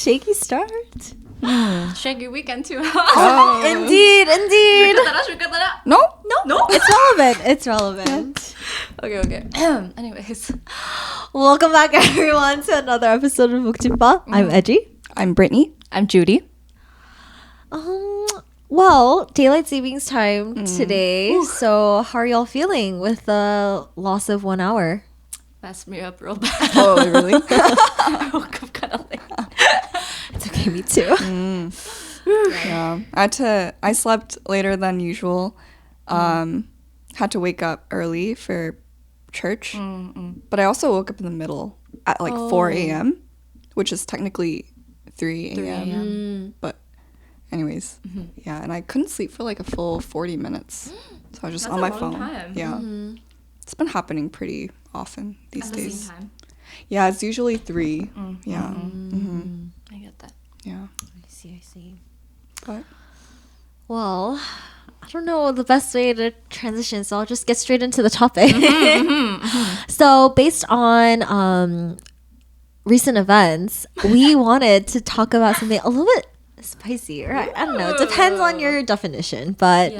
shaky start. Shaky weekend too. Indeed. No. It's relevant. Okay. Anyways. Welcome back, everyone, to another episode of Muk-jji-bba. I'm Edgy. I'm Brittany. I'm Judy. Well, daylight savings time today. So how are y'all feeling with the loss of 1 hour? Messed me up real bad. Oh, really? I woke up kind of late. It's okay, me too. Yeah. I slept later than usual. Had to wake up early for church. But I also woke up in the middle at like 4 a.m., which is technically 3 a.m. But anyways, yeah. And I couldn't sleep for like a full 40 minutes. So I was just That's on a my long phone. time. Yeah. It's been happening pretty often these At the days. same time. Yeah, it's usually 3. Yeah. I get that. Yeah. I see. But Well, I don't know the best way to transition, so I'll just get straight into the topic. So based on recent events, we wanted to talk about something a little bit spicy, right? I don't know. It depends on your definition, but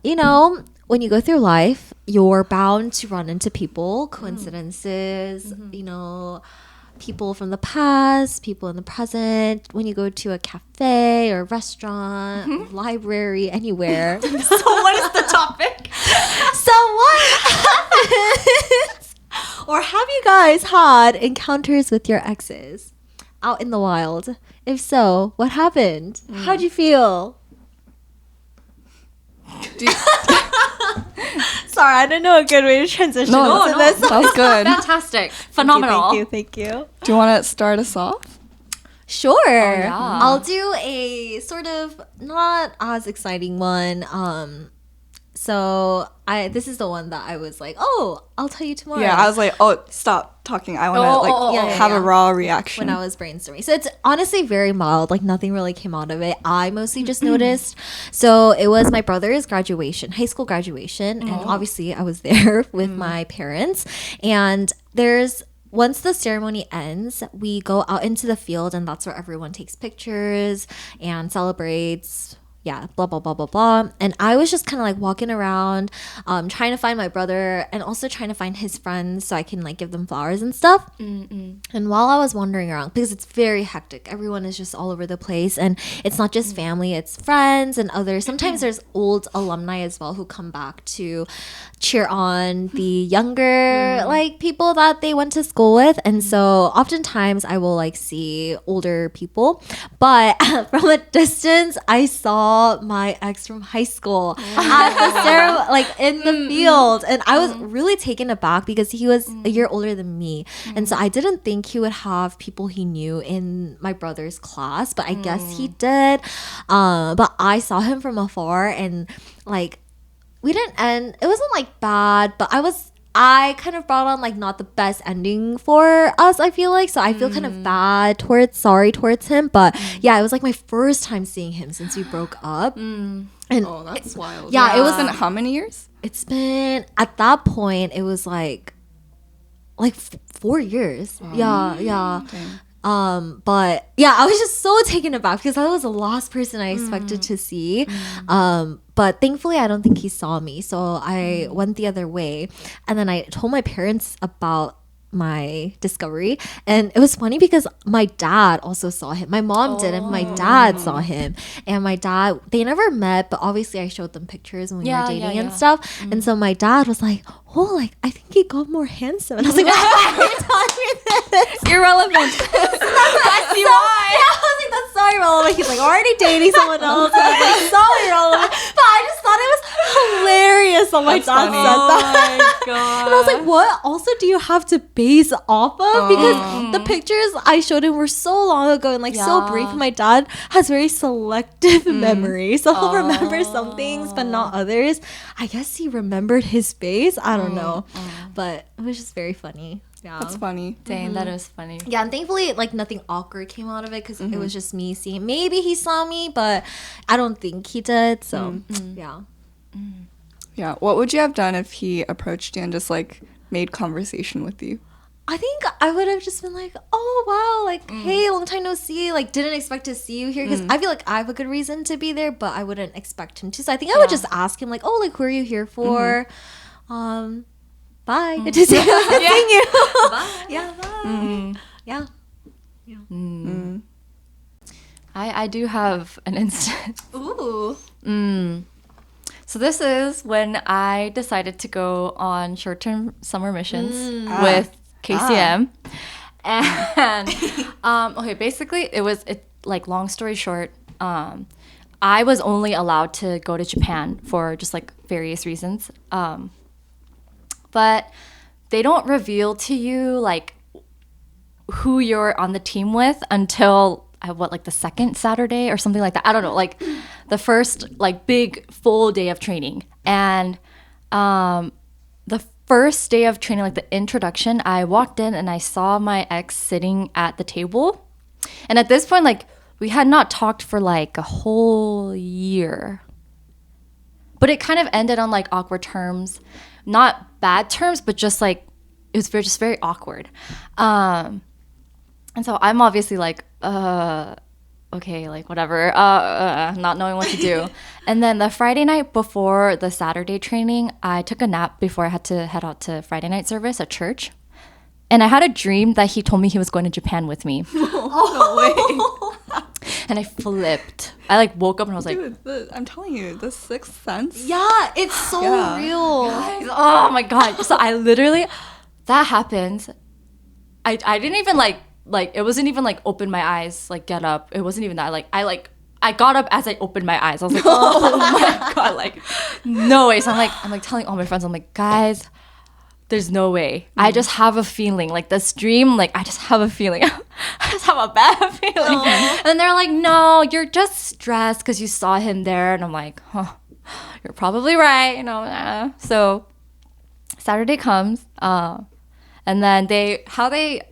you know, when you go through life, you're bound to run into people, coincidences, you know, people from the past, people in the present. When you go to a cafe or restaurant, library, anywhere. So what is the topic? So what happens? Or have you guys had encounters with your exes out in the wild? If so, what happened? How'd you feel? Sorry, I don't know a good way to transition into this. That was good. Fantastic. Phenomenal. Thank you. Do you want to start us off? Sure. yeah. I'll do a sort of not as exciting one. So this is the one that I was like, oh, I'll tell you tomorrow. Yeah, I was like, oh, stop talking. I want to have a raw reaction. When I was brainstorming. So it's honestly very mild. Like nothing really came out of it. I mostly just noticed. So it was my brother's graduation, high school graduation. And obviously I was there with my parents. And once the ceremony ends, we go out into the field and that's where everyone takes pictures and celebrates. Yeah, blah, blah, blah, blah, blah. And I was just kind of like walking around, trying to find my brother and also trying to find his friends so I can like give them flowers and stuff. And while I was wandering around, because it's very hectic, everyone is just all over the place. And it's not just family, it's friends and others. Sometimes there's old alumni as well who come back to cheer on the younger like people that they went to school with. And so oftentimes I will like see older people. But from a distance, I saw my ex from high school at the ceremony, like in the field, and I was really taken aback because he was a year older than me, and so I didn't think he would have people he knew in my brother's class, but I guess he did. But I saw him from afar, and like we didn't end. It wasn't like bad, but I kind of brought on like not the best ending for us, I feel like. So I feel kind of sorry towards him. But yeah, it was like my first time seeing him since we broke up. And that's wild. Yeah, it was. Been how many years? It's been, at that point, it was like 4 years. Yeah. Okay. But yeah, I was just so taken aback because that was the last person I expected to see. But thankfully, I don't think he saw me. So I went the other way. And then I told my parents about my discovery. And it was funny because my dad also saw him. My mom didn't. My dad saw him. And my dad, they never met, but obviously I showed them pictures when we were dating and stuff. And so my dad was like, oh, like, I think he got more handsome. And I was like, why are you telling me this? Irrelevant. That's why. Yeah, I was like, that's so irrelevant. He's like already dating someone else. And I was like, so irrelevant. But I just thought it was hilarious that my dad said that. Oh my god. And I was like, what also do you have to base off of? Because the pictures I showed him were so long ago and like so brief. My dad has very selective memory. So he'll remember some things but not others. I guess he remembered his face. I don't know. But it was just very funny. Yeah. That's funny. Dang, that is funny. Yeah, and thankfully, like, nothing awkward came out of it because it was just me seeing. Maybe he saw me, but I don't think he did. So, yeah. Yeah. What would you have done if he approached you and just like made conversation with you? I think I would have just been like, oh wow, like hey, long time no see, like didn't expect to see you here, because I feel like I have a good reason to be there, but I wouldn't expect him to. So I think I would just ask him like, oh, like who are you here for? Bye. Good to see you. Seeing you. Bye. Yeah, bye. Yeah. I do have an instance. Ooh. So this is when I decided to go on short-term summer missions with KCM. And okay, basically like long story short, I was only allowed to go to Japan for just like various reasons. But they don't reveal to you like who you're on the team with until like the second Saturday or something like that. I don't know, like the first like big full day of training. And the first day of training, like the introduction, I walked in and I saw my ex sitting at the table. And at this point, like we had not talked for like a whole year. But it kind of ended on like awkward terms. Not bad terms, but just like it was just very awkward. And so I'm obviously like, okay, like whatever, not knowing what to do. And then the Friday night before the Saturday training, I took a nap before I had to head out to Friday night service at church. And I had a dream that he told me he was going to Japan with me. No way. And I flipped. I like woke up and I was like, Dude, I'm telling you, the sixth sense. Yeah, it's so real. oh my God. So I literally, that happens. I didn't even like it wasn't even like open my eyes, like get up. It wasn't even that. Like I got up as I opened my eyes. I was like, oh my God, like no way. So I'm like telling all my friends, I'm like, guys, there's no way. I just have a feeling like this dream, like I just have a feeling. I just have a bad feeling. And they're like, no, you're just stressed because you saw him there. And I'm like, huh, you're probably right. You know, so Saturday comes, and then how they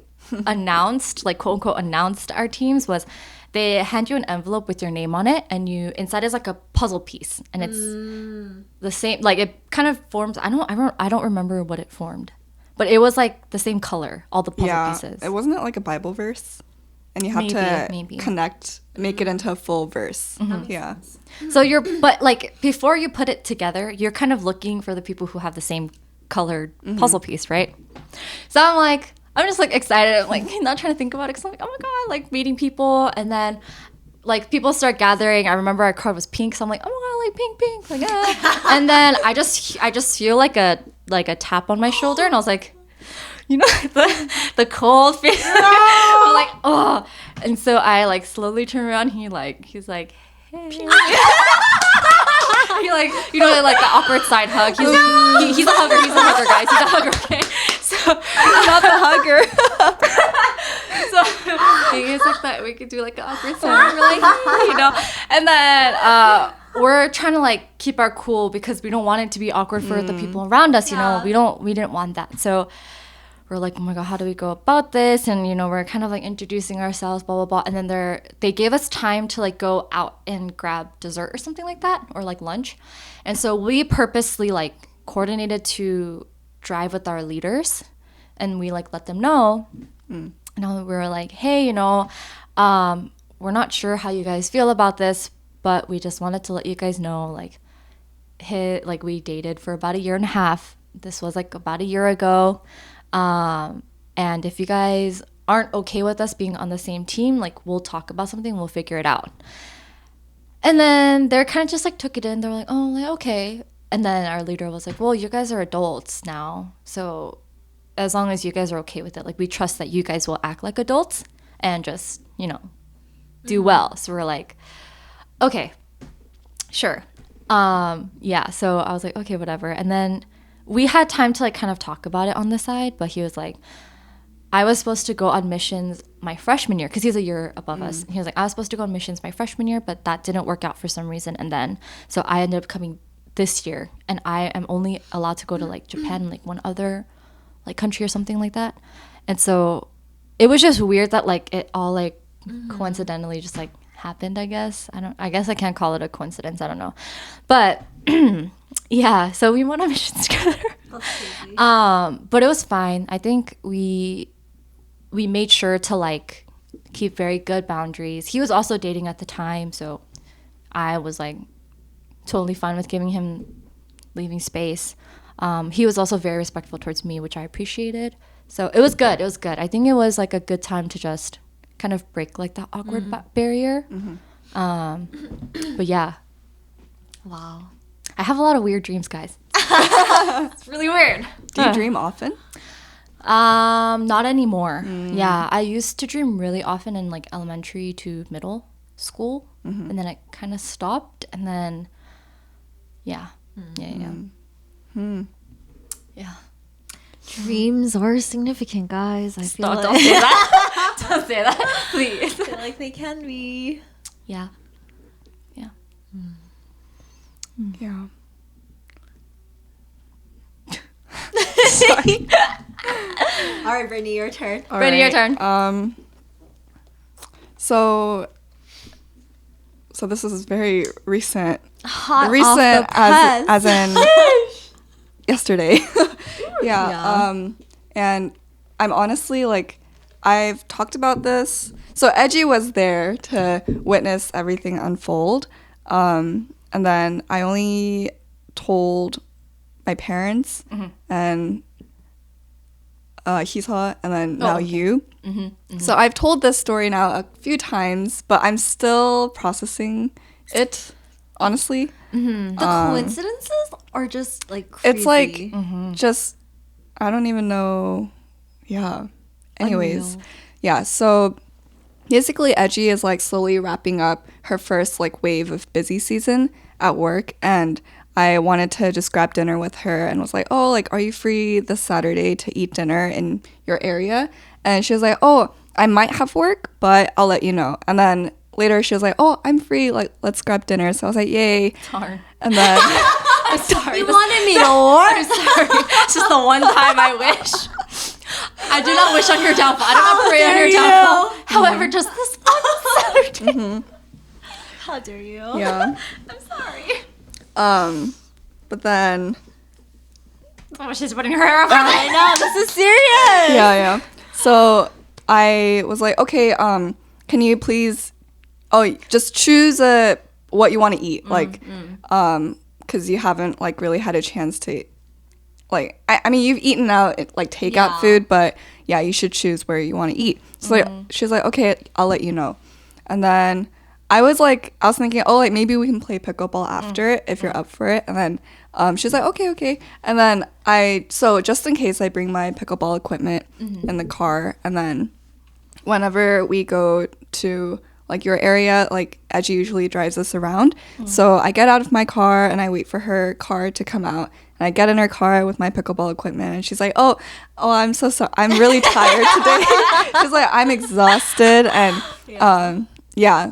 announced, like quote unquote announced our teams was they hand you an envelope with your name on it, and inside is like a puzzle piece, and it's the same, like it kind of forms. I don't remember what it formed, but it was like the same color, all the puzzle pieces. It wasn't it like a Bible verse, and you have to connect, make it into a full verse. Yeah. So but like before you put it together, you're kind of looking for the people who have the same colored puzzle piece, right? So I'm just like excited. I'm like not trying to think about it because I'm like, oh my God, like meeting people. And then like people start gathering. I remember our card was pink. So I'm like, oh my God, like pink. Like, yeah. And then I just feel like a tap on my shoulder. And I was like, you know, the cold feeling. I'm like, oh. And so I like slowly turn around. He's like, hey. He like, you know, like the awkward side hug. He's a hugger. He's a hugger, guys. He's a hugger, okay? So I'm not the hugger. So he is like that. We could do like an awkward side. We're like, hey, you know. And then we're trying to like keep our cool because we don't want it to be awkward for the people around us. You know, we didn't want that. So we're like, oh my God, how do we go about this? And, you know, we're kind of like introducing ourselves, blah, blah, blah. And then they gave us time to like go out and grab dessert or something like that, or like lunch. And so we purposely like coordinated to drive with our leaders, and we like let them know. And we were like, hey, you know, we're not sure how you guys feel about this, but we just wanted to let you guys know, like we dated for about 1.5 years. This was like about a year ago. And if you guys aren't okay with us being on the same team, like we'll talk about something, we'll figure it out. And then they're kind of just like took it in. They're like, oh, like, okay. And then our leader was like, well, you guys are adults now. So as long as you guys are okay with it, like we trust that you guys will act like adults and just, you know, do well. So we're like, okay, sure. Yeah. So I was like, okay, whatever. And then we had time to like kind of talk about it on the side, but he was like, I was supposed to go on missions my freshman year because he's a year above us. He was like, I was supposed to go on missions my freshman year, but that didn't work out for some reason. And then, so I ended up coming this year, and I am only allowed to go to like Japan, like one other like country or something like that. And so it was just weird that like it all like coincidentally just like happened, I guess. I guess I can't call it a coincidence. I don't know. But Yeah, so we went on missions together. But it was fine. I think we made sure to like keep very good boundaries. He was also dating at the time, so I was like totally fine with giving him leaving space. He was also very respectful towards me, which I appreciated. So it was good. It was good. I think it was like a good time to just kind of break like the awkward barrier. But yeah. Wow. I have a lot of weird dreams, guys. It's really weird. Do you dream often? Not anymore. Yeah, I used to dream really often in like elementary to middle school, and then it kind of stopped, and then yeah. Dreams are significant, guys. I feel Don't say that. Don't say that, please. I feel like they can be. Yeah. Yeah. All right, Brittany, your turn. All Brittany, your right. turn. So this is very recent. Hot Recent off the press. as in yesterday. Yeah. Yeah. And I'm honestly like, I've talked about this. So Edgy was there to witness everything unfold. And then I only told my parents and Hisa, and then now you. So I've told this story now a few times, but I'm still processing it, honestly. The coincidences are just like crazy. It's like just, I don't even know. Yeah. Anyways, Unreal. yeah. So basically, Edgy is like slowly wrapping up her first like wave of busy season at work, and I wanted to just grab dinner with her and was like, oh, like, are you free this Saturday to eat dinner in your area? And she was like, oh, I might have work, but I'll let you know. And then later she was like, oh, I'm free, like, let's grab dinner. So I was like, yay. Darn. And then I'm sorry. You wanted me to work? I'm sorry. It's just the one time I wish. I do not wish on your downfall. I do not pray on your downfall. However, just this one Saturday. How dare you? yeah. I'm sorry. But then Oh, she's putting her hair up. I know, this is serious. yeah. So I was like, okay, can you please, just choose what you want to eat, because you haven't like really had a chance to, like, I mean, you've eaten out like takeout Yeah. food, but yeah, you should choose where you want to eat. So like, she was like, okay, I'll let you know. And then I was thinking, oh, like maybe we can play pickleball after if you're up for it. And then she was like, okay. And then so just in case, I bring my pickleball equipment in the car. And then whenever we go to like your area, like Edgy usually drives us around. So I get out of my car and I wait for her car to come out. And I get in her car with my pickleball equipment, and she's like, oh, I'm so sorry. I'm really tired today. She's like, I'm exhausted and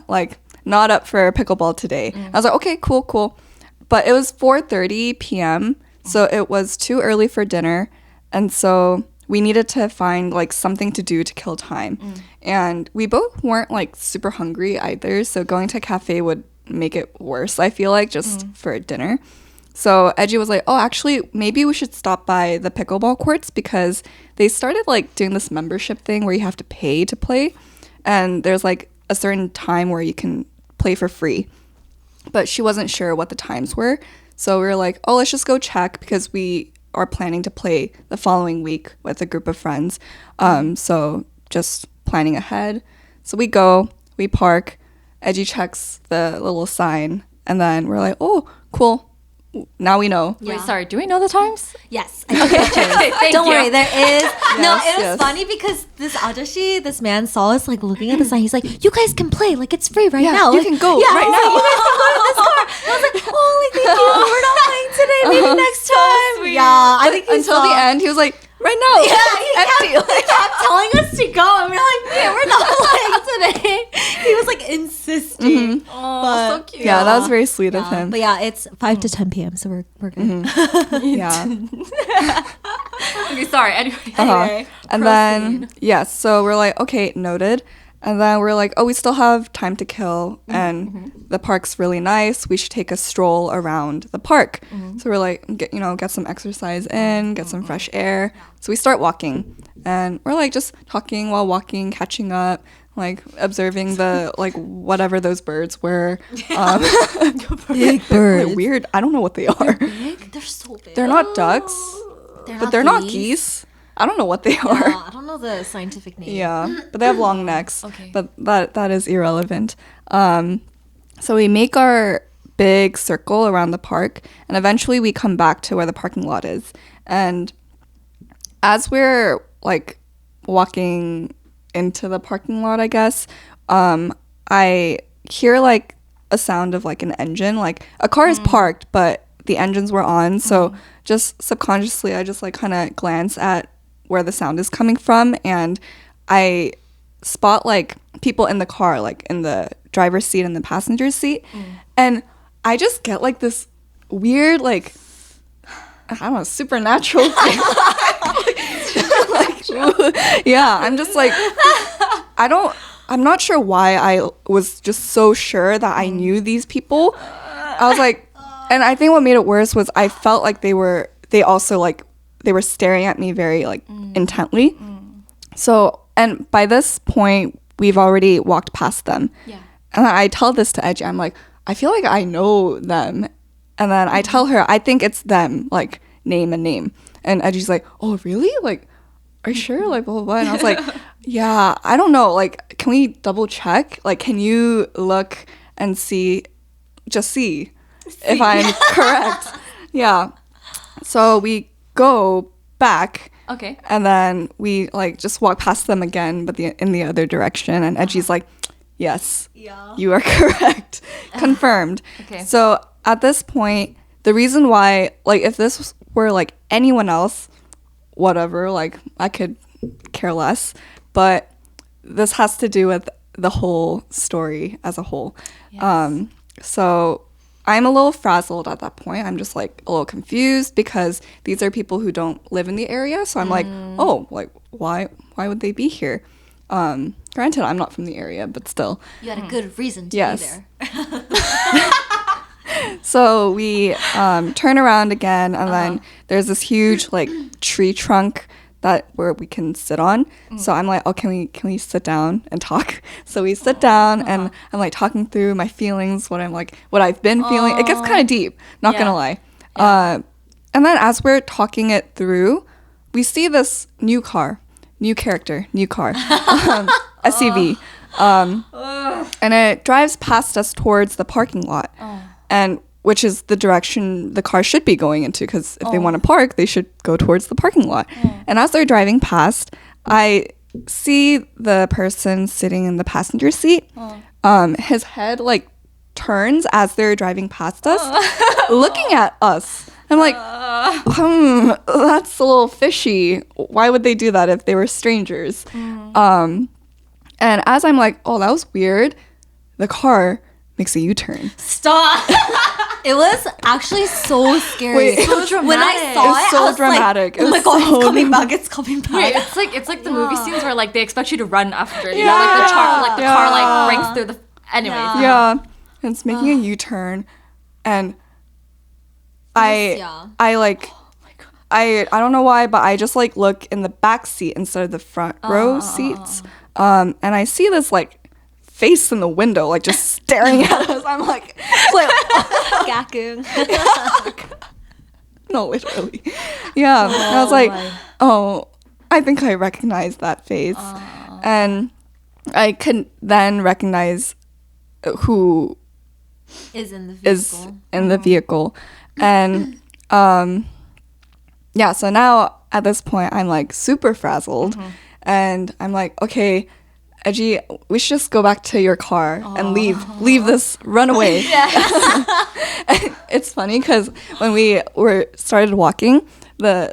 like not up for pickleball today. I was like, okay, cool. But it was 4:30 p.m., so it was too early for dinner. And so we needed to find like something to do to kill time. And we both weren't like super hungry either, so going to a cafe would make it worse, I feel like, just for dinner. So Edgy was like, oh, actually, maybe we should stop by the pickleball courts, because they started like doing this membership thing where you have to pay to play. And there's like a certain time where you can play for free. But she wasn't sure what the times were. So we were like, oh, let's just go check, because we are planning to play the following week with a group of friends. So just planning ahead. So we go, we park, Edgy checks the little sign, and then we're like, oh, cool. Now we know. Yeah. Wait, sorry. Do we know the times? Yes. I took pictures. Thank Don't you. worry, there is. No, Yes, it was yes. funny because this man saw us like looking at the sign. He's like, you guys can play. Like, it's free right Yeah, now. you Like, can go yeah, right he's now. Like, you guys can go to this car. And I was like, oh, like, thank you. We're not playing today. Maybe next time. sweet. Yeah, I think he Until saw. the end, he was like, right now. Yeah, he empty. kept telling us to go, and we're like, yeah, we're not playing today. He was like insisting. Oh, But- so cute. Yeah, that was very sweet of him. But yeah, it's 5 to 10 p.m., so we're good. Yeah. Okay, sorry. Anyway. And then, so we're like, okay, noted. And then we're like, oh, we still have time to kill, and the park's really nice. We should take a stroll around the park. So we're like, get some exercise in, get some fresh air. So we start walking, and we're like just talking while walking, catching up, like observing the like whatever those birds were. Big birds. They're weird. I don't know what they are. Big? They're so big. They're not ducks, but they're not geese. I don't know what they are. Yeah, I don't know the scientific name. Yeah, but they have long necks. Okay. But that is irrelevant. So we make our big circle around the park, and eventually we come back to where the parking lot is. And as we're like walking into the parking lot, I guess, I hear like a sound of like an engine. Like a car is parked, but the engines were on. So just subconsciously, I just like kind of glance at where the sound is coming from, and I spot like people in the car, like in the driver's seat and the passenger seat, and I just get like this weird like, I don't know, supernatural thing. Yeah, I'm just like, I'm not sure why I was just so sure that I knew these people. I was like, and I think what made it worse was I felt like they were staring at me very like intently. So, and by this point, we've already walked past them. Yeah. And I tell this to Edgy. I'm like, I feel like I know them. And then I tell her, I think it's them, like name and name. And Edgy's like, oh, really? Like, are you sure? Like, blah, blah, blah. And I was like, yeah, I don't know. Like, can we double check? Like, can you look and see if I'm correct? Yeah. So we go back. Okay. And then we like just walk past them again, but in the other direction. And Edgy's like, yes, you are correct. Confirmed. Okay. So at this point, the reason why, like, if this were like anyone else, whatever, like I could care less. But this has to do with the whole story as a whole. Yes. So I'm a little frazzled at that point. I'm just like a little confused because these are people who don't live in the area. So I'm like, oh, like why would they be here? Granted, I'm not from the area, but still. You had a good reason to be Yes. there. So we turn around again, and then there's this huge like tree trunk where we can sit on. So I'm like, oh, can we sit down and talk? So we sit down, and I'm like talking through my feelings, what I've been feeling. It gets kind of deep, not gonna lie. And then as we're talking it through, we see this new car, SUV, and it drives past us towards the parking lot, and which is the direction the car should be going into, because if they want to park, they should go towards the parking lot. And as they're driving past, I see the person sitting in the passenger seat. His head like turns as they're driving past us, looking at us. I'm like, that's a little fishy. Why would they do that if they were strangers? And as I'm like, oh, that was weird, the car makes a U-turn. Stop. It was actually so scary. Wait, so dramatic. When I saw It's it, so I was dramatic. like, oh my It's god, so it's coming back. It's coming back. Wait, it's like the movie scenes where like they expect you to run after. You know, like the car like breaks through the. Anyways. Yeah, and it's making a U-turn, and I don't know why, but I just like look in the back seat instead of the front row seats, and I see this like face in the window, like just staring at us. I'm like Gakung. no, literally, yeah. And I was like, oh, I think I recognize that face, and I could then recognize who Is in the vehicle. is in the vehicle. And yeah, so now at this point I'm like super frazzled, and I'm like, okay, Edgy, we should just go back to your car and leave this, run away. It's funny because when we started walking,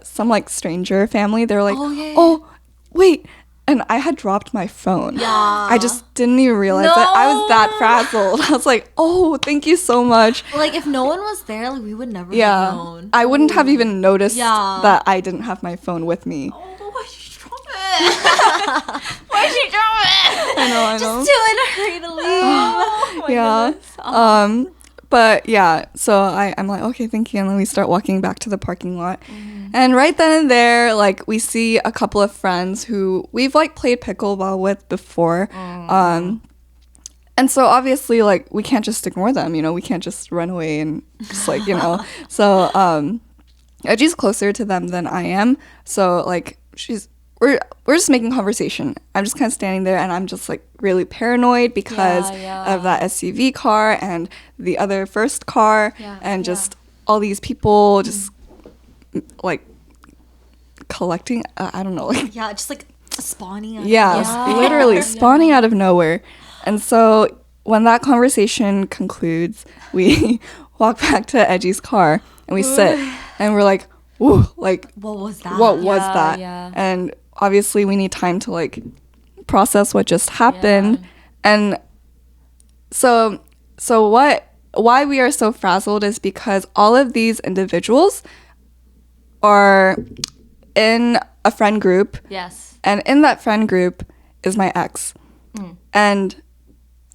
some like stranger family, they were like, oh wait, and I had dropped my phone. Yeah. I just didn't even realize that I was that frazzled. I was like, oh, thank you so much. Like, if no one was there, like, we would never Yeah. have known. I wouldn't have even noticed Yeah. that I didn't have my phone with me. Oh, why'd you drop it? Why'd you drop it? I know. Just too in a hurry to leave. Yeah. But yeah, so I'm like, okay, thank you. And then we start walking back to the parking lot. And right then and there, like, we see a couple of friends who we've, like, played pickleball with before. And so obviously, like, we can't just ignore them, you know, we can't just run away and just, like, you know. So Edgy's closer to them than I am. So, like, we're just making conversation. I'm just kind of standing there, and I'm just like really paranoid because of that SUV car and the other first car, and just all these people just like collecting. I don't know, like just like spawning. Literally spawning out of nowhere. And so when that conversation concludes, we walk back to Edgy's car and we sit, and we're like, "Ooh, like what was that? What was that?" And obviously we need time to like process what just happened. And so why we are so frazzled is because all of these individuals are in a friend group. Yes. And in that friend group is my ex. And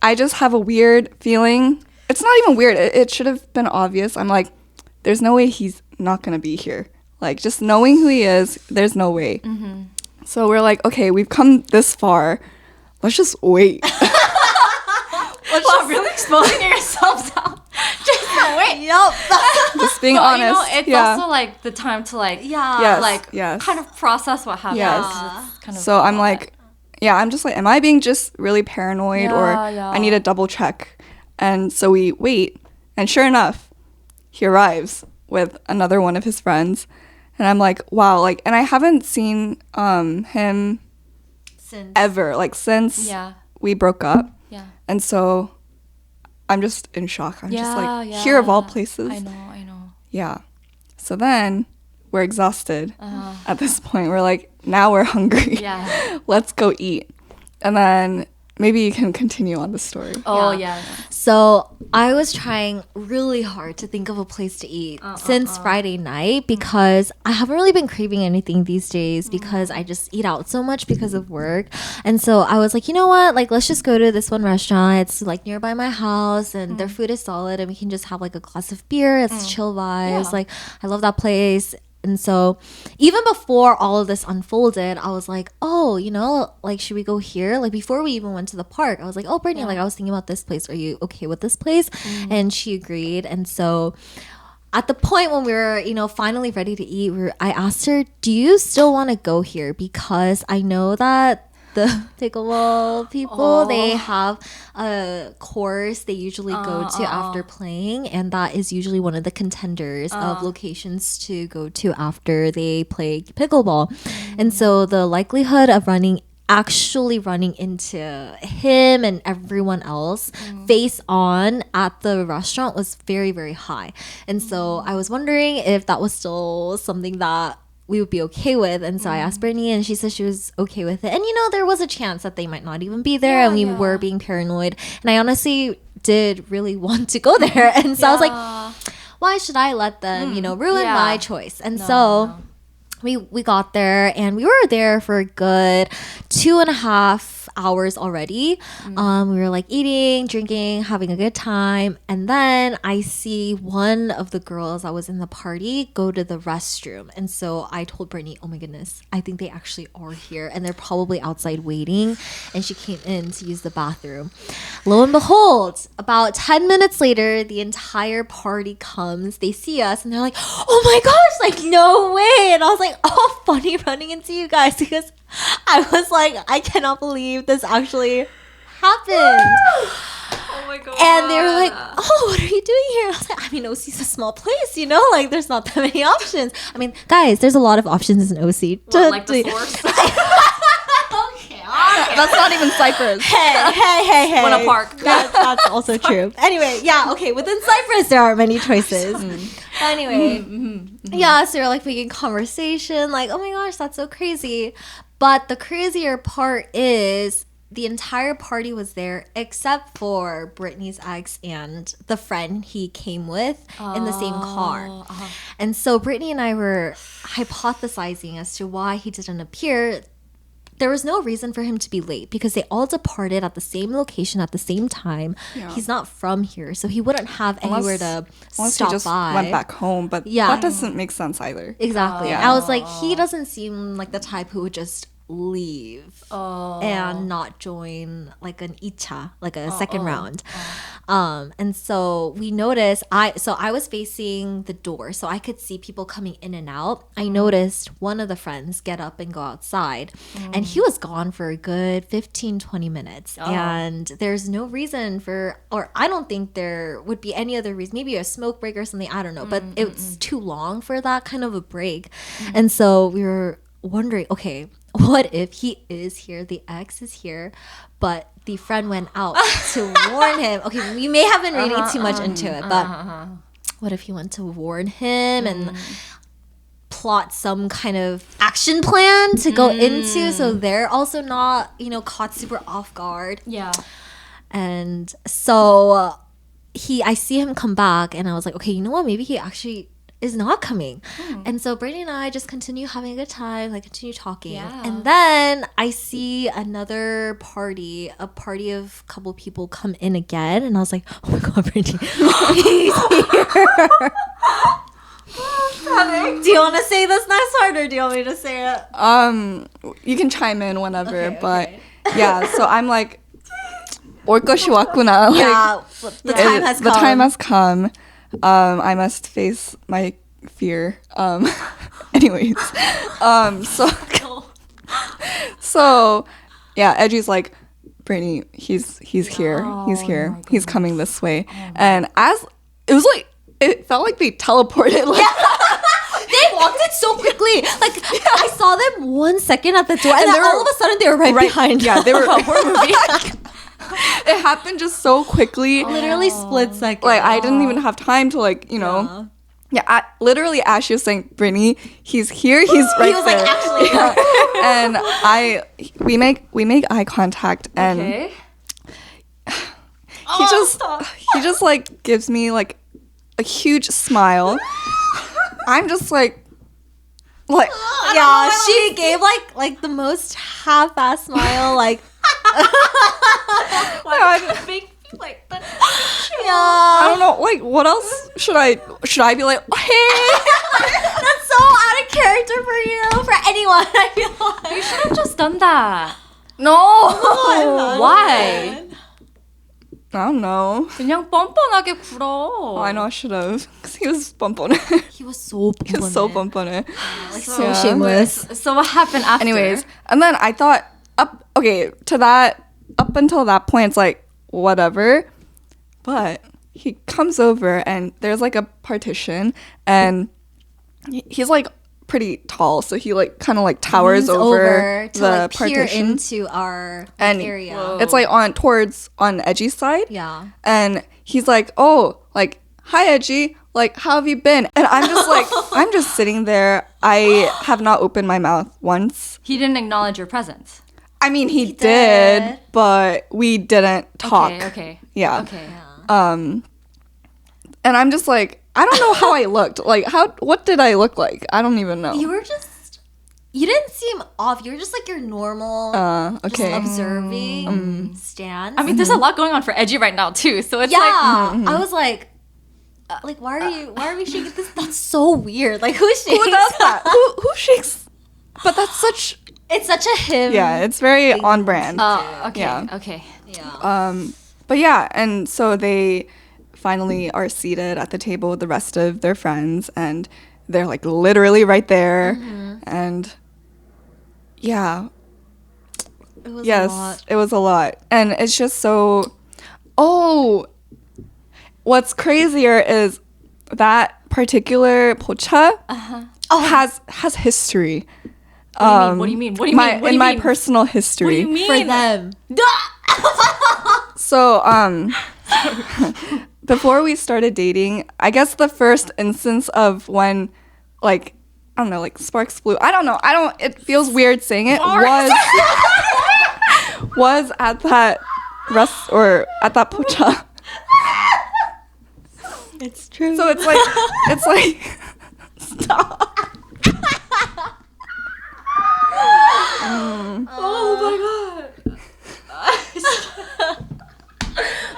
I just have a weird feeling. It's not even weird. It should have been obvious. I'm like, there's no way he's not going to be here. Like, just knowing who he is, there's no way. So we're like, okay, we've come this far. Let's just wait. Wow, really exposing yourselves out. Just wait. Yep. Just being But, honest. you know, it's also like the time to like, Yes. kind of process what happened. Yes. It's kind of So I'm like, I'm just like, am I being just really paranoid, or I need to double check? And so we wait, and sure enough, he arrives with another one of his friends. And I'm like, wow, like, and I haven't seen him since we broke up. Yeah. And so I'm just in shock. I'm just like, here of all places. I know. Yeah. So then we're exhausted at this point. We're like, now we're hungry. Yeah. Let's go eat. And then maybe you can continue on the story. So I was trying really hard to think of a place to eat since Friday night, because I haven't really been craving anything these days because I just eat out so much because of work. And so I was like, you know what? Like, let's just go to this one restaurant. It's like nearby my house, and their food is solid, and we can just have like a glass of beer. It's chill vibes. Like, I love that place. And so even before all of this unfolded, I was like, oh, you know, like, should we go here? Like, before we even went to the park, I was like, oh, Brittany, like, I was thinking about this place. Are you okay with this place? And she agreed. And so at the point when we were, you know, finally ready to eat, I asked her, do you still want to go here? Because I know that the pickleball people, they have a course they usually go to after playing, and that is usually one of the contenders of locations to go to after they play pickleball. And so the likelihood of actually running into him and everyone else face on at the restaurant was very, very high. And so I was wondering if that was still something that we would be okay with. And so I asked Brittany, and she said she was okay with it. And, you know, there was a chance that they might not even be there, and we were being paranoid. And I honestly did really want to go there. And so I was like, why should I let them, you know, ruin my choice? And we got there, and we were there for a good 2.5 hours already. We were like eating, drinking, having a good time. And then I see one of the girls that was in the party go to the restroom. And so I told Brittany, oh my goodness, I think they actually are here, and they're probably outside waiting. And she came in to use the bathroom. Lo and behold, about 10 minutes later, the entire party comes. They see us, and they're like, oh my gosh, like, no way. And I was like, oh, funny running into you guys, because I was like, I cannot believe this actually happened. Oh my god. And they were like, oh, what are you doing here? And I was like, I mean, OC's a small place, you know, like, there's not that many options. I mean, guys, there's a lot of options in OC. What, like the source? Okay. That's not even Cyprus. Hey. Wanna park. That's also true. Anyway, okay, within Cyprus, there aren't many choices. But anyway, so we're like making conversation, like, oh my gosh, that's so crazy. But the crazier part is the entire party was there except for Brittany's ex and the friend he came with in the same car. And so Brittany and I were hypothesizing as to why he didn't appear. there was no reason for him to be late because they all departed at the same location at the same time. Yeah. He's not from here, so he wouldn't have anywhere to Unless stop he just by. went back home, but Yeah. that doesn't make sense either. Exactly. Yeah. I was like, he doesn't seem like the type who would just leave and not join like an icha, like a second round. And so we noticed I was facing the door, so I could see people coming in and out. I noticed one of the friends get up and go outside, and he was gone for a good 15-20 minutes. And there's no reason for, or I don't think there would be any other reason, maybe a smoke break or something, I don't know, but it's too long for that kind of a break. And so we were wondering, okay, what if he is here, the ex is here, but the friend went out to warn him? Okay, we may have been reading too much into it, but what if he went to warn him and plot some kind of action plan to go into, so they're also not, caught super off guard? Yeah. And so I see him come back, and I was like, okay, you know what? Maybe he actually is not coming. And so Brittany and I just continue having a good time, like continue talking. Yeah. And then I see another party, a party of a couple people come in again, and I was like, oh my god, Brittany, he's here. Do you want to say this next part, or do you want me to say it? You can chime in whenever, Okay, but okay. yeah, so I'm like, 올 것이 왔구나. Like, Yeah, the time has come. The time has come. I must face my fear. Anyways, so yeah, Edgy's like, Brittany, he's here. He's here. He's coming this way. And as it was like, it felt like they teleported. Like, They walked in so quickly. Like, I saw them 1 second at the door, and then all of a sudden they were right behind. Yeah, they were. It happened just so quickly. Literally split second. Like, I didn't even have time to, like, Yeah, literally, as she was saying, Brittany, he's here, he's right He was like, there. actually. Yeah. And we make eye contact, and Okay. he just like gives me like a huge smile. I'm just like Yeah, she gave like the most half-ass smile, like Big like that. I don't know, like, what else should I be like, hey? That's so out of character for you, for anyone. I feel like You should have just done that. No. Why? I don't know. 그냥 뻔뻔하게 굴어. I know I should have, because he was 뻔뻔해. he was so He was so 뻔뻔해. like so Yeah. shameless. So what happened after? Anyways, and then I thought up until that point, it's like whatever, but he comes over and there's like a partition, and he's like pretty tall, so he like kind of like towers Leans over to the like peer partition, into our and area. it's like on Edgy's side. Yeah. And he's like, oh, like, hi Edgy, like, how have you been? And I'm just like, I'm just sitting there. I have not opened my mouth once. He didn't acknowledge your presence. I mean, he did. did, but we didn't talk. Okay. Yeah. Okay. And I'm just like, I don't know how I looked. Like, what did I look like? I don't even know. You didn't seem off. You were just like your normal, Okay. just observing stance. I mean, there's a lot going on for Edgy right now too. So it's yeah, like I was like, why are we shaking this? That's so weird. Like, who shakes? Who does that? Who shakes? But that's such. It's such a him. Yeah, it's very on brand. okay. Yeah. Okay. Yeah. But yeah, and so they finally are seated at the table with the rest of their friends, and they're like literally right there. And yeah, It was a lot. it was a lot. And it's just so, what's crazier is that particular pocha has history. What do you mean? What do you mean? What do you my mean? personal history. What do you mean? For them. So, before we started dating, I guess the first instance of when, like, I don't know, like, sparks flew. I don't know. It feels weird saying it. Was at that at that pocha. It's true. So it's like, stop. Oh my god.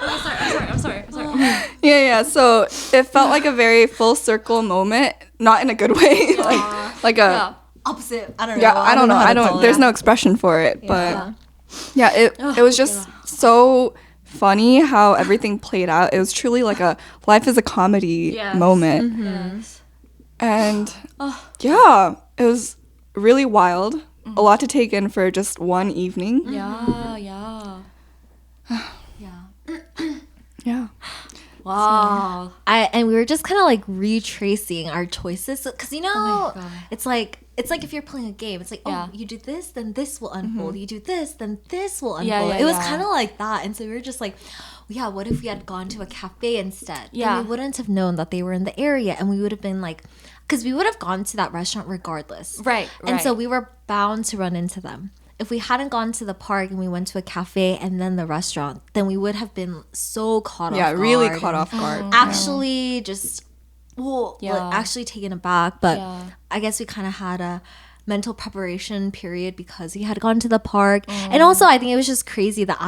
I'm sorry. Yeah. So it felt like a very full circle moment, not in a good way. like a Yeah. Opposite. I don't know. yeah. I don't know. how to call There's it. no expression for it, but Yeah. yeah. It was just so funny how everything played out. It was truly like a life is a comedy Yes. moment, Yes. and yeah, it was really wild. A lot to take in for just one evening. Yeah. Yeah. Wow. And we were just kind of like retracing our choices because you know God. it's like if you're playing a game, it's like Yeah. you do this, then this will unfold. You do this, then this will unfold. Yeah, it was yeah. kind of like that, and so we were just like, yeah, what if we had gone to a cafe instead? Yeah. Then we wouldn't have known that they were in the area, and we would have been like, because we would have gone to that restaurant regardless, Right. And so we were bound to run into them. If we hadn't gone to the park and we went to a cafe and then the restaurant, then we would have been so caught off Yeah, guard. really caught and off guard. Actually, just Yeah. actually taken aback. But Yeah. I guess we kind of had a mental preparation period because we had gone to the park, and also I think it was just crazy that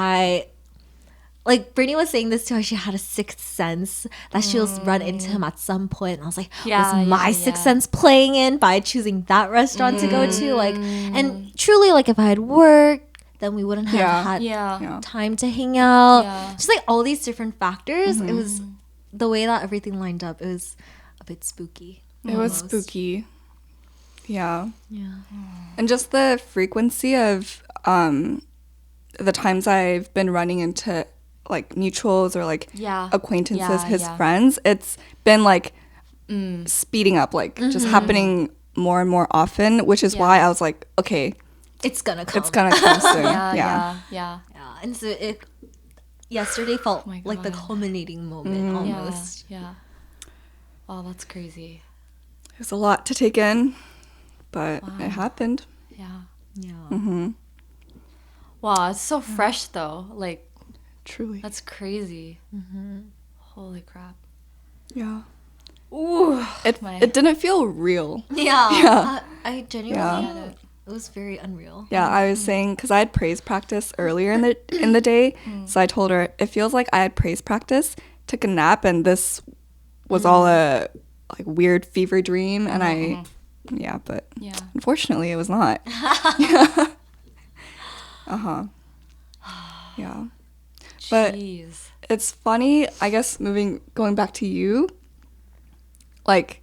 like Brittany was saying this to her, she had a sixth sense that she'll run into him at some point. And I was like, Yeah, was my yeah, sixth yeah. sense playing in by choosing that restaurant to go to? Like, and truly, like if I had worked, then we wouldn't have Yeah. had Yeah. time to hang out. Yeah. Just like all these different factors. It was the way that everything lined up. It was a bit spooky. It was almost. spooky. Yeah. Yeah. And just the frequency of the times I've been running into like mutuals or like Yeah. acquaintances, Yeah, his yeah. friends, it's been like speeding up, like just happening more and more often, which is why I was like, okay, It's gonna come. it's gonna come soon. Yeah. Yeah. Yeah. Yeah, and so it yesterday felt my like the God. culminating moment almost. Yeah. Wow, that's crazy. There's a lot to take in, but it happened. Yeah. Yeah. Wow, it's so fresh though. Like Truly. that's crazy. Holy crap. Yeah. Ooh. It didn't feel real. Yeah. Yeah. I genuinely Yeah. it was very unreal. Yeah, I was saying because I had praise practice earlier in the day, so I told her it feels like I had praise practice, took a nap, and this was all a like weird fever dream, and but Yeah. unfortunately it was not. Yeah, but Jeez. it's funny. I guess going back to you, like.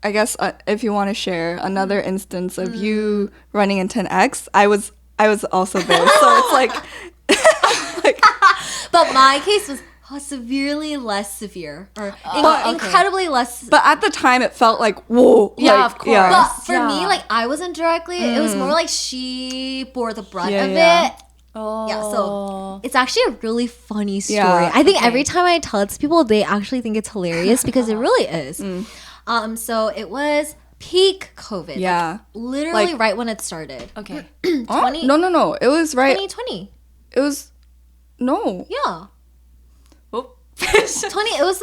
I guess if you want to share another instance of you running into an ex, I was also there, so it's like, But my case was severely less severe or incredibly less. but at the time it felt like whoa, Yeah, like, of course. yeah. But for Yeah. me, like I wasn't directly. It was more like she bore the brunt Yeah, of yeah. it. Yeah, so it's actually a really funny story. Yeah, I think every time I tell it to people, they actually think it's hilarious because it really is. So it was peak COVID. Yeah. Literally Like- right when it started. Okay. Oh, no, it was right. 2020. It was no. Yeah. Oh. 20 it was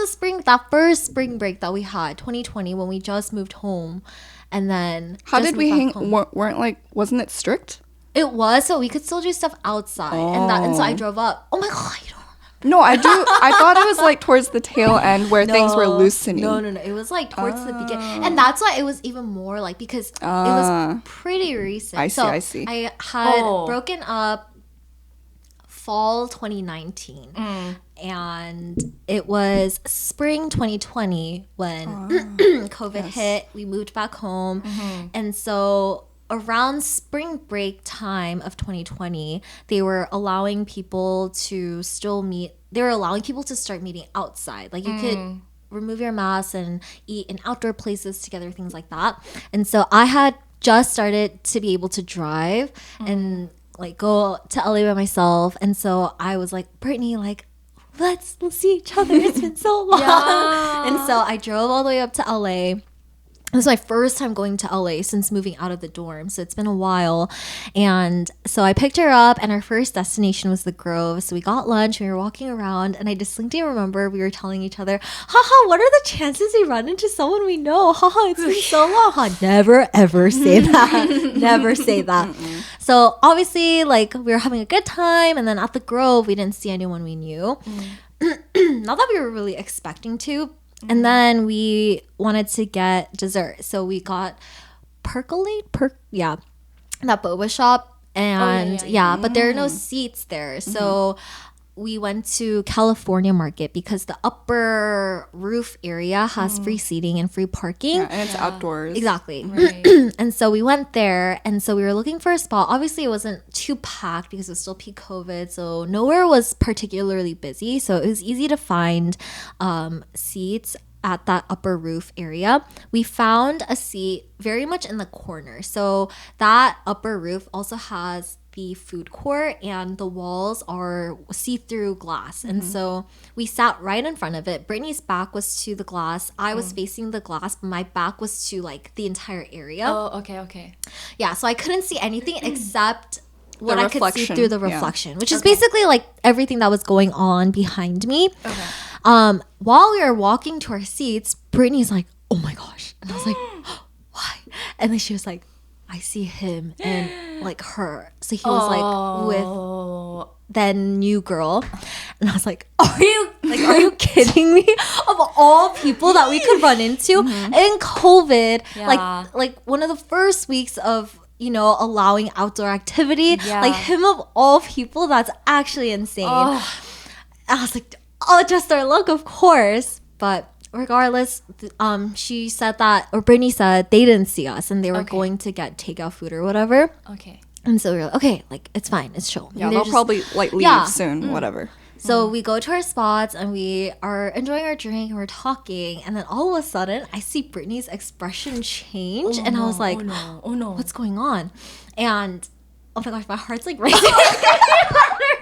that first spring break that we had 2020 when we just moved home, and then How just did we moved back hang? home. Weren't like wasn't it strict? It was, so we could still do stuff outside, and so I drove up. Oh my god, you don't No, I do. I thought it was like towards the tail end where things were loosening. No. It was like towards the beginning, and that's why it was even more like because it was pretty recent. I see. I had broken up fall 2019, and it was spring 2020 when COVID hit. We moved back home, and so around spring break time of 2020, they were allowing people to still meet. They were allowing people to start meeting outside. Like you could remove your mask and eat in outdoor places together, things like that. And so I had just started to be able to drive and like go to LA by myself. And so I was like, Brittany, like, let's see each other. It's been so long. And so I drove all the way up to LA. This is my first time going to LA since moving out of the dorm. So it's been a while. And so I picked her up and our first destination was the Grove. So we got lunch, we were walking around, and I distinctly remember we were telling each other, haha, what are the chances we run into someone we know? Haha, it's been so long. Ha, never ever say that. Never say that. So obviously, like, we were having a good time, and then at the Grove we didn't see anyone we knew. Not that we were really expecting to. And then we wanted to get dessert. So we got that boba shop. And but there are no seats there. So we went to California Market because the upper roof area has free seating and free parking. Yeah, and it's outdoors. Exactly. Right. And so we went there, and so we were looking for a spot. Obviously, it wasn't too packed because it was still peak COVID, so nowhere was particularly busy. So it was easy to find seats at that upper roof area. We found a seat very much in the corner. So that upper roof also has the food court, and the walls are see-through glass. And so we sat right in front of it. Brittany's back was to the glass. I was facing the glass, but my back was to like the entire area. Oh, okay. Yeah, so I couldn't see anything except what I could see reflection. through the reflection, which is basically like everything that was going on behind me. Okay. While we were walking to our seats, Brittany's like, oh my gosh. And I was like, why? And then she was like, I see him and like her. So he was like with the new girl. And I was like, are you kidding me? Of all people that we could run into in COVID, like one of the first weeks of, you know, allowing outdoor activity, like him of all people, that's actually insane. I was like, oh, just our luck, of course. But regardless, she said that, or Brittany said they didn't see us and they were going to get takeout food or whatever. Okay. And so we were like, okay, like it's fine, it's chill. Yeah, they'll probably like leave soon, whatever. So we go to our spots and we are enjoying our drink and we're talking, and then all of a sudden I see Brittany's expression change, and I was like, oh no, what's going on? And oh my gosh, my heart's like racing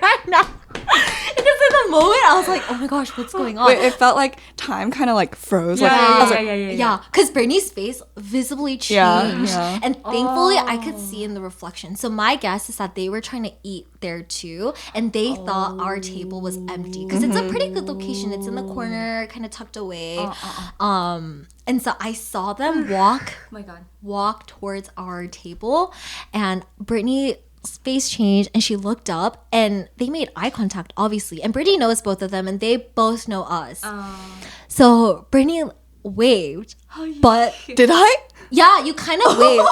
right now. Because in the moment I was like, oh my gosh, what's going on? Wait, it felt like time kind of like froze. Yeah, because Brittany's face visibly changed. Yeah. And thankfully, I could see in the reflection. So my guess is that they were trying to eat there too, and they thought our table was empty because it's a pretty good location. It's in the corner, kind of tucked away. And so I saw them walk towards our table, and Brittany face changed and she looked up and they made eye contact, obviously, and Brittany knows both of them and they both know us. So Brittany waved, but Did I? yeah, you kind of waved.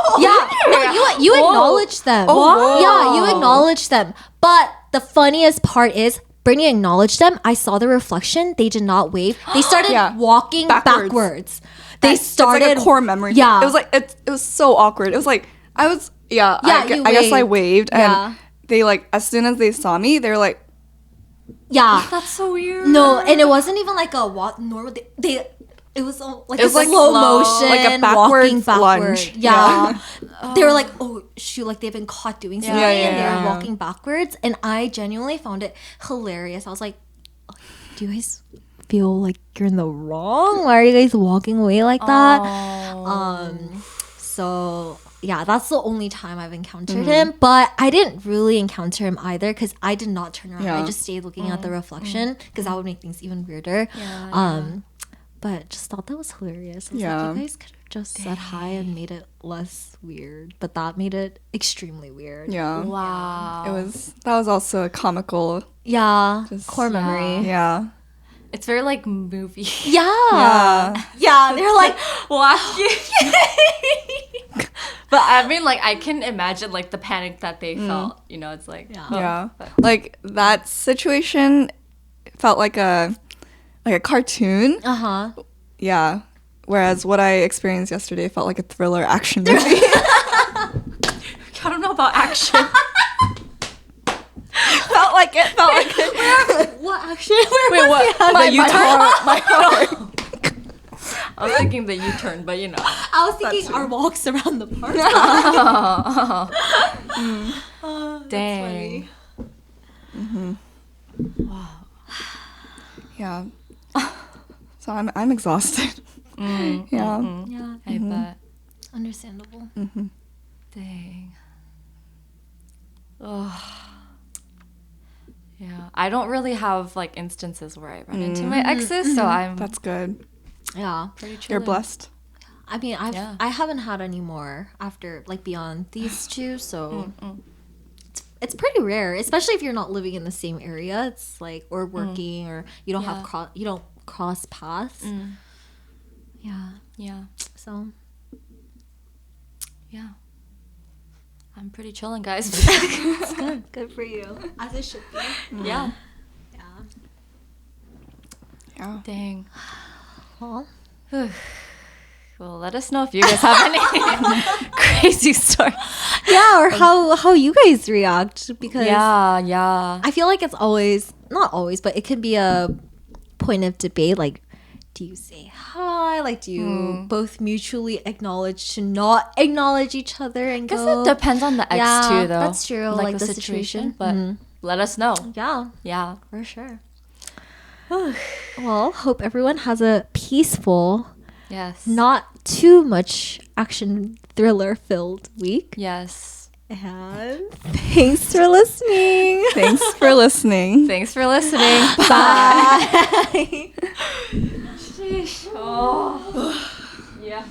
You acknowledged them. Yeah, you acknowledged them. But the funniest part is Brittany acknowledged them. I saw the reflection. They did not wave. They started walking backwards. They started, it's like a core memory. Yeah, it was like it was so awkward. It was like I was I guess I waved, and they like as soon as they saw me, they were like, yeah, that's so weird. No, and it wasn't even like a walk. Normal. It was like it was a like slow motion, like a walking backwards backward. lunge. Yeah. They were like, oh shoot, like they've been caught doing something, and they yeah. were walking backwards. And I genuinely found it hilarious. I was like, do you guys feel like you're in the wrong? Why are you guys walking away like that? So yeah, that's the only time I've encountered him. But I didn't really encounter him either because I did not turn around. I just stayed looking at the reflection because that would make things even weirder. But just thought that was hilarious. I was like, you guys could have just said hi and made it less weird, but that made it extremely weird. Yeah. Wow. That was also a comical. Yeah. Core memory. Yeah. It's very like movie. Yeah. They're like, walking. But I mean, like, I can imagine like the panic that they felt. You know, it's like Like that situation felt like a cartoon. Yeah. Whereas what I experienced yesterday felt like a thriller action movie. I don't know about action. felt like it. what action? Wait, what? My heart. I was thinking the U-turn, but you know. I was thinking our walks around the park. Dang. Wow. Yeah. So I'm exhausted. Yeah. Yeah, I bet. understandable. Dang. Ugh. Yeah, I don't really have like instances where I run into my exes, so I'm That's good. Yeah. pretty chill. You're blessed. I mean, Yeah. I haven't had any more after like beyond these two, so it's pretty rare, especially if you're not living in the same area. It's like or working or you don't have you don't cross paths. Yeah. Yeah, So yeah. I'm pretty chilling, guys. it's good. Good for you. As it should be. Yeah. Yeah. Yeah. Dang. Well, Well, let us know if you guys have any crazy stories. yeah, or how you guys react because Yeah. I feel like it's always not always, but it can be a point of debate. Like, do you say hi? Like, do you both mutually acknowledge to not acknowledge each other and I guess go? it depends on the ex Yeah, too, though. that's true, like the the situation. situation. But let us know. Yeah, Yeah. for sure. Well, hope everyone has a peaceful, Yes. not too much action thriller filled week. Yes. And thanks for listening. Thanks for listening. Thanks for listening. Bye. Oh. Yeah.